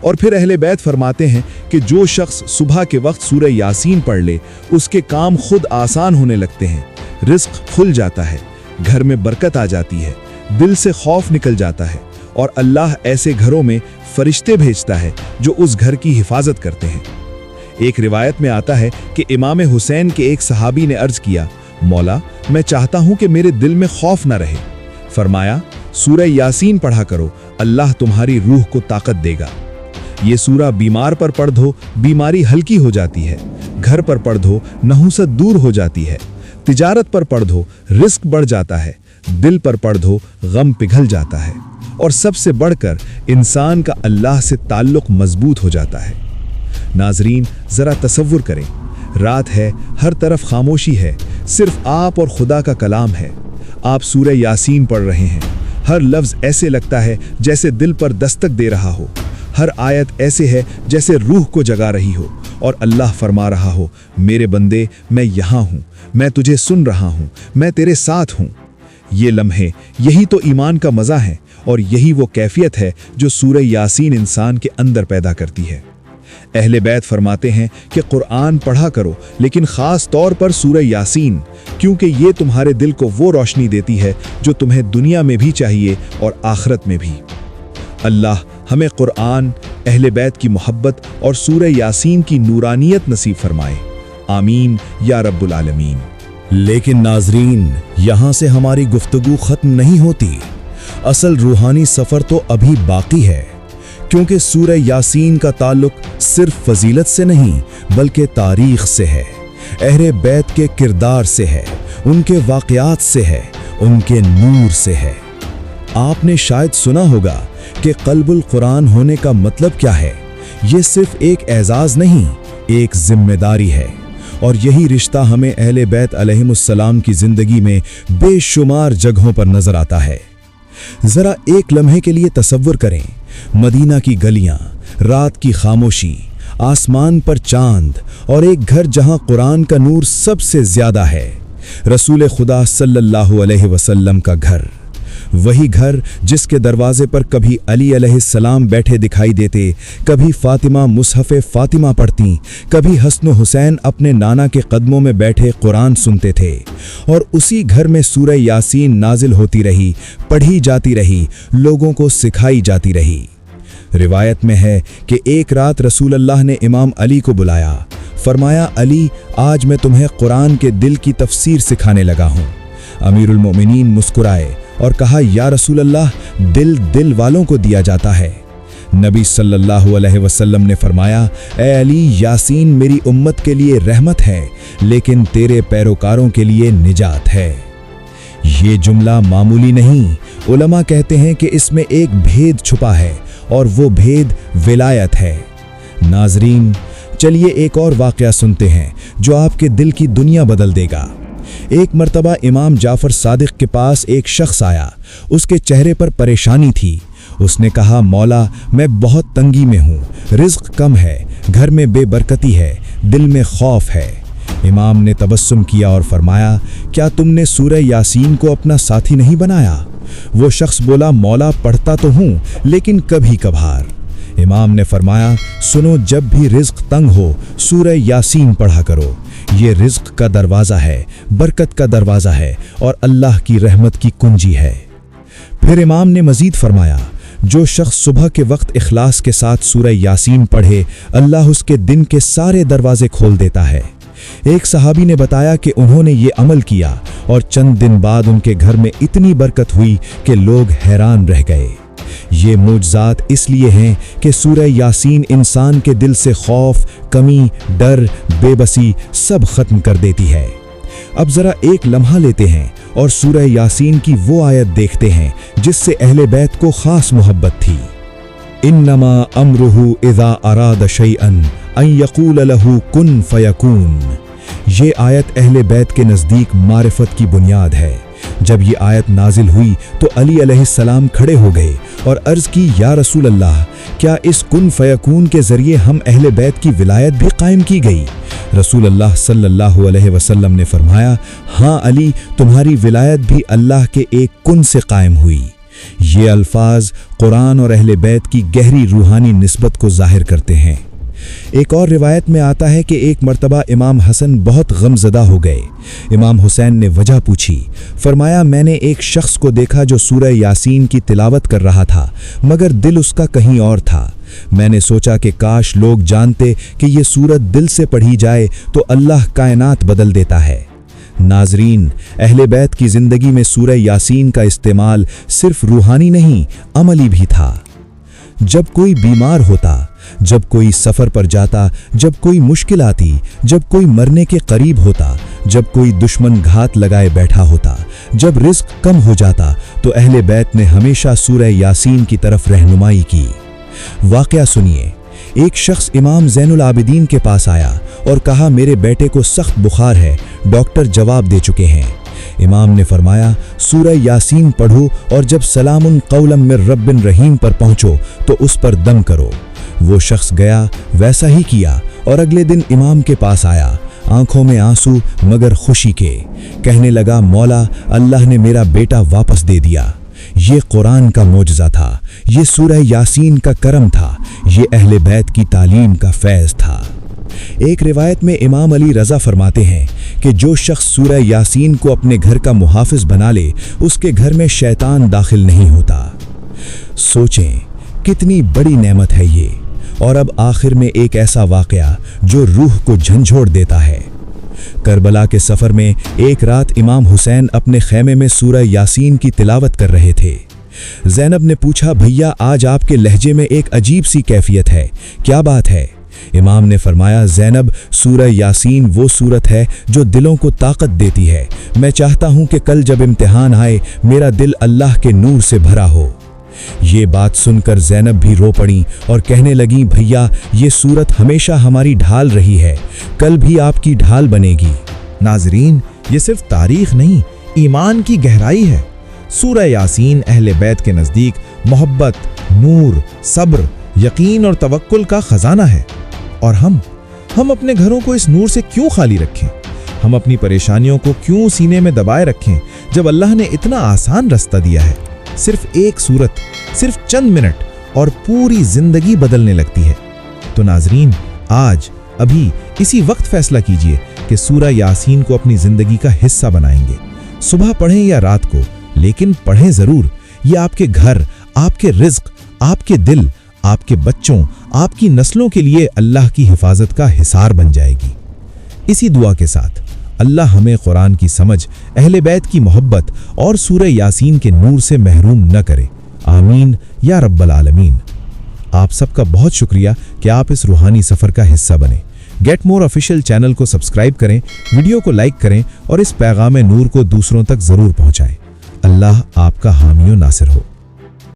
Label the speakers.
Speaker 1: اور پھر اہل بیت فرماتے ہیں کہ جو شخص صبح کے وقت سورہ یاسین پڑھ لے اس کے کام خود آسان ہونے لگتے ہیں، رزق کھل جاتا ہے، گھر میں برکت آ جاتی ہے، دل سے خوف نکل جاتا ہے، اور اللہ ایسے گھروں میں فرشتے بھیجتا ہے جو اس گھر کی حفاظت کرتے ہیں۔ ایک روایت میں آتا ہے کہ امام حسین کے ایک صحابی نے عرض کیا، مولا میں چاہتا ہوں کہ میرے دل میں خوف نہ رہے۔ فرمایا، سورہ یاسین پڑھا کرو، اللہ تمہاری روح کو طاقت دے گا۔ یہ سورہ بیمار پر پڑھ دو، بیماری ہلکی ہو جاتی ہے، گھر پر پڑھ دو، نحوست دور ہو جاتی ہے، تجارت پر پڑھ دو، رزق بڑھ جاتا ہے، دل پر پڑھ دو، غم پگھل جاتا ہے، اور سب سے بڑھ کر انسان کا اللہ سے تعلق مضبوط ہو جاتا ہے۔ ناظرین، ذرا تصور کریں، رات ہے، ہر طرف خاموشی ہے، صرف آپ اور خدا کا کلام ہے۔ آپ سورہ یاسین پڑھ رہے ہیں، ہر لفظ ایسے لگتا ہے جیسے دل پر دستک دے رہا ہو، ہر آیت ایسے ہے جیسے روح کو جگا رہی ہو، اور اللہ فرما رہا ہو، میرے بندے میں یہاں ہوں، میں تجھے سن رہا ہوں، میں تیرے ساتھ ہوں۔ یہ لمحے، یہی تو ایمان کا مزہ ہے، اور یہی وہ کیفیت ہے جو سورہ یاسین انسان کے اندر پیدا کرتی ہے۔ اہل بیت فرماتے ہیں کہ قرآن پڑھا کرو، لیکن خاص طور پر سورہ یاسین، کیونکہ یہ تمہارے دل کو وہ روشنی دیتی ہے جو تمہیں دنیا میں بھی چاہیے اور آخرت میں بھی۔ اللہ ہمیں قرآن، اہل بیت کی محبت اور سورہ یاسین کی نورانیت نصیب فرمائے، آمین یا رب العالمین۔
Speaker 2: لیکن ناظرین، یہاں سے ہماری گفتگو ختم نہیں ہوتی، اصل روحانی سفر تو ابھی باقی ہے، کیونکہ سورہ یاسین کا تعلق صرف فضیلت سے نہیں بلکہ تاریخ سے ہے، اہل بیت کے کردار سے ہے، ان کے واقعات سے ہے، ان کے نور سے ہے۔ آپ نے شاید سنا ہوگا کہ قلب القرآن ہونے کا مطلب کیا ہے۔ یہ صرف ایک اعزاز نہیں، ایک ذمہ داری ہے، اور یہی رشتہ ہمیں اہل بیت علیہم السلام کی زندگی میں بے شمار جگہوں پر نظر آتا ہے۔ ذرا ایک لمحے کے لیے تصور کریں، مدینہ کی گلیاں، رات کی خاموشی، آسمان پر چاند، اور ایک گھر جہاں قرآن کا نور سب سے زیادہ ہے، رسول خدا صلی اللہ علیہ وسلم کا گھر۔ وہی گھر جس کے دروازے پر کبھی علی علیہ السلام بیٹھے دکھائی دیتے، کبھی فاطمہ مصحف فاطمہ پڑھتیں، کبھی حسن و حسین اپنے نانا کے قدموں میں بیٹھے قرآن سنتے تھے، اور اسی گھر میں سورہ یاسین نازل ہوتی رہی، پڑھی جاتی رہی، لوگوں کو سکھائی جاتی رہی۔ روایت میں ہے کہ ایک رات رسول اللہ نے امام علی کو بلایا، فرمایا، علی آج میں تمہیں قرآن کے دل کی تفسیر سکھانے لگا ہوں۔ امیر المومنین مسکرائے اور کہا، یا رسول اللہ، دل والوں کو دیا جاتا ہے۔ نبی صلی اللہ علیہ وسلم نے فرمایا، اے علی، یاسین میری امت کے لیے رحمت ہے، لیکن تیرے پیروکاروں کے لیے نجات ہے۔ یہ جملہ معمولی نہیں، علماء کہتے ہیں کہ اس میں ایک بھید چھپا ہے، اور وہ بھید ولایت ہے۔ ناظرین، چلیے ایک اور واقعہ سنتے ہیں جو آپ کے دل کی دنیا بدل دے گا۔ ایک مرتبہ امام جعفر صادق کے پاس ایک شخص آیا، اس کے چہرے پر پریشانی تھی۔ اس نے کہا، مولا میں بہت تنگی میں ہوں، رزق کم ہے، گھر میں بے برکتی ہے، دل میں خوف ہے۔ امام نے تبسم کیا اور فرمایا، کیا تم نے سورہ یاسین کو اپنا ساتھی نہیں بنایا؟ وہ شخص بولا، مولا پڑھتا تو ہوں لیکن کبھی کبھار۔ امام نے فرمایا، سنو، جب بھی رزق تنگ ہو سورہ یاسین پڑھا کرو، یہ رزق کا دروازہ ہے، برکت کا دروازہ ہے، اور اللہ کی رحمت کی کنجی ہے۔ پھر امام نے مزید فرمایا، جو شخص صبح کے وقت اخلاص کے ساتھ سورہ یاسین پڑھے، اللہ اس کے دن کے سارے دروازے کھول دیتا ہے۔ ایک صحابی نے بتایا کہ انہوں نے یہ عمل کیا، اور چند دن بعد ان کے گھر میں اتنی برکت ہوئی کہ لوگ حیران رہ گئے۔ یہ معجزات اس لیے ہیں کہ سورہ یاسین انسان کے دل سے خوف، کمی، ڈر، بے بسی سب ختم کر دیتی ہے۔ اب ذرا ایک لمحہ لیتے ہیں اور سورہ یاسین کی وہ آیت دیکھتے ہیں جس سے اہل بیت کو خاص محبت تھی۔ انما امرہ اذا اراد شیئا ان یقول لہ کن فیکون۔ یہ آیت اہل بیت کے نزدیک معرفت کی بنیاد ہے۔ جب یہ آیت نازل ہوئی تو علی علیہ السلام کھڑے ہو گئے اور عرض کی، یا رسول اللہ، کیا اس کن فیکون کے ذریعے ہم اہل بیت کی ولایت بھی قائم کی گئی؟ رسول اللہ صلی اللہ علیہ وسلم نے فرمایا، ہاں علی، تمہاری ولایت بھی اللہ کے ایک کن سے قائم ہوئی۔
Speaker 1: یہ الفاظ قرآن اور اہل بیت کی گہری روحانی نسبت کو ظاہر کرتے ہیں۔ ایک اور روایت میں آتا ہے کہ ایک مرتبہ امام حسن بہت غمزدہ ہو گئے۔ امام حسین نے وجہ پوچھی، فرمایا میں نے ایک شخص کو دیکھا جو سورہ یاسین کی تلاوت کر رہا تھا مگر دل اس کا کہیں اور تھا۔ میں نے سوچا کہ کاش لوگ جانتے کہ یہ سورت دل سے پڑھی جائے تو اللہ کائنات بدل دیتا ہے۔ ناظرین، اہل بیت کی زندگی میں سورہ یاسین کا استعمال صرف روحانی نہیں، عملی بھی تھا۔ جب کوئی بیمار ہوتا، جب کوئی سفر پر جاتا، جب کوئی مشکل آتی، جب کوئی مرنے کے قریب ہوتا، جب کوئی دشمن گھات لگائے بیٹھا ہوتا، جب رزق کم ہو جاتا تو اہل بیت نے ہمیشہ سورہ یاسین کی طرف رہنمائی کی۔ واقعہ سنیے، ایک شخص امام زین العابدین کے پاس آیا اور کہا میرے بیٹے کو سخت بخار ہے، ڈاکٹر جواب دے چکے ہیں۔ امام نے فرمایا سورہ یاسین پڑھو اور جب سلام قولا من رب رحیم پر پہنچو تو اس پر دم کرو۔ وہ شخص گیا، ویسا ہی کیا اور اگلے دن امام کے پاس آیا، آنکھوں میں آنسو مگر خوشی کے، کہنے لگا مولا اللہ نے میرا بیٹا واپس دے دیا۔ یہ قرآن کا معجزہ تھا، یہ سورہ یاسین کا کرم تھا، یہ اہل بیت کی تعلیم کا فیض تھا۔ ایک روایت میں امام علی رضا فرماتے ہیں کہ جو شخص سورہ یاسین کو اپنے گھر کا محافظ بنا لے اس کے گھر میں شیطان داخل نہیں ہوتا۔ سوچیں کتنی بڑی نعمت ہے یہ۔ اور اب آخر میں ایک ایسا واقعہ جو روح کو جھنجھوڑ دیتا ہے۔ کربلا کے سفر میں ایک رات امام حسین اپنے خیمے میں سورہ یاسین کی تلاوت کر رہے تھے۔ زینب نے پوچھا بھیا آج آپ کے لہجے میں ایک عجیب سی کیفیت ہے، کیا بات ہے؟ امام نے فرمایا زینب سورہ یاسین وہ سورت ہے جو دلوں کو طاقت دیتی ہے، میں چاہتا ہوں کہ کل جب امتحان آئے میرا دل اللہ کے نور سے بھرا ہو۔ یہ بات سن کر زینب بھی رو پڑیں اور کہنے لگیں بھیا یہ سورت ہمیشہ ہماری ڈھال رہی ہے، کل بھی آپ کی ڈھال بنے گی۔
Speaker 3: ناظرین، یہ صرف تاریخ نہیں، ایمان کی گہرائی ہے۔ سورہ یاسین اہل بیت کے نزدیک محبت، نور، صبر، یقین اور توکل کا خزانہ ہے۔ اور ہم اپنے گھروں کو اس نور سے کیوں خالی رکھیں؟ ہم اپنی پریشانیوں کو کیوں سینے میں دبائے رکھیں جب اللہ نے اتنا آسان رستہ دیا ہے؟ صرف ایک سورت، صرف چند منٹ اور پوری زندگی بدلنے لگتی ہے۔ تو ناظرین، آج ابھی اسی وقت فیصلہ کیجئے کہ سورہ یاسین کو اپنی زندگی کا حصہ بنائیں گے۔ صبح پڑھیں یا رات کو، لیکن پڑھیں ضرور۔ یہ آپ کے گھر، آپ کے رزق، آپ کے دل، آپ کے بچوں، آپ کی نسلوں کے لیے اللہ کی حفاظت کا حصار بن جائے گی۔ اسی دعا کے ساتھ اللہ ہمیں قرآن کی سمجھ، اہل بیت کی محبت اور سورہ یاسین کے نور سے محروم نہ کرے۔ آمین یا رب العالمین۔ آپ سب کا بہت شکریہ کہ آپ اس روحانی سفر کا حصہ بنے۔ گیٹ مور آفیشیل چینل کو سبسکرائب کریں، ویڈیو کو لائک کریں اور اس پیغام نور کو دوسروں تک ضرور پہنچائیں۔ اللہ آپ کا حامی و ناصر ہو۔